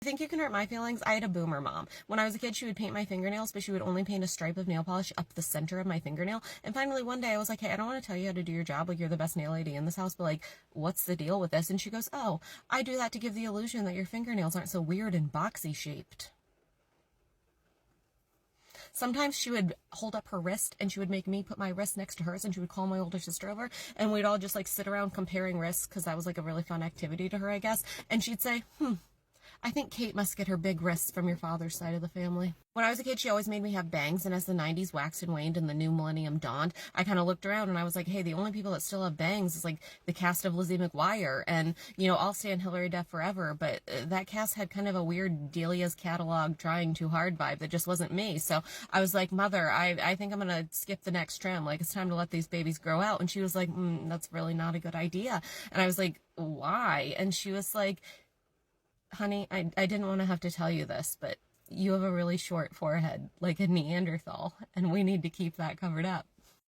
I think you can hurt my feelings. I had a boomer mom. When I was a kid, she would paint my fingernails, but she would only paint a stripe of nail polish up the center of my fingernail. And finally, one day I was like, hey, I don't want to tell you how to do your job. Like, you're the best nail lady in this house, but like, what's the deal with this? And she goes, oh, I do that to give the illusion that your fingernails aren't so weird and boxy shaped. Sometimes she would hold up her wrist and she would make me put my wrist next to hers, and she would call my older sister over and we'd all just like sit around comparing wrists because that was like a really fun activity to her, I guess. And she'd say, I think Kate must get her big wrists from your father's side of the family. When I was a kid, she always made me have bangs, and as the 90s waxed and waned and the new millennium dawned, I kind of looked around and I was like, hey, the only people that still have bangs is like the cast of Lizzie McGuire, and, you know, I'll stand Hilary Duff forever, but that cast had kind of a weird Delia's catalog trying too hard vibe that just wasn't me. So I was like, Mother, I think I'm going to skip the next trim. Like, it's time to let these babies grow out. And she was like, that's really not a good idea. And I was like, why? And she was like, honey, I didn't want to have to tell you this, but you have a really short forehead, like a Neanderthal, and we need to keep that covered up.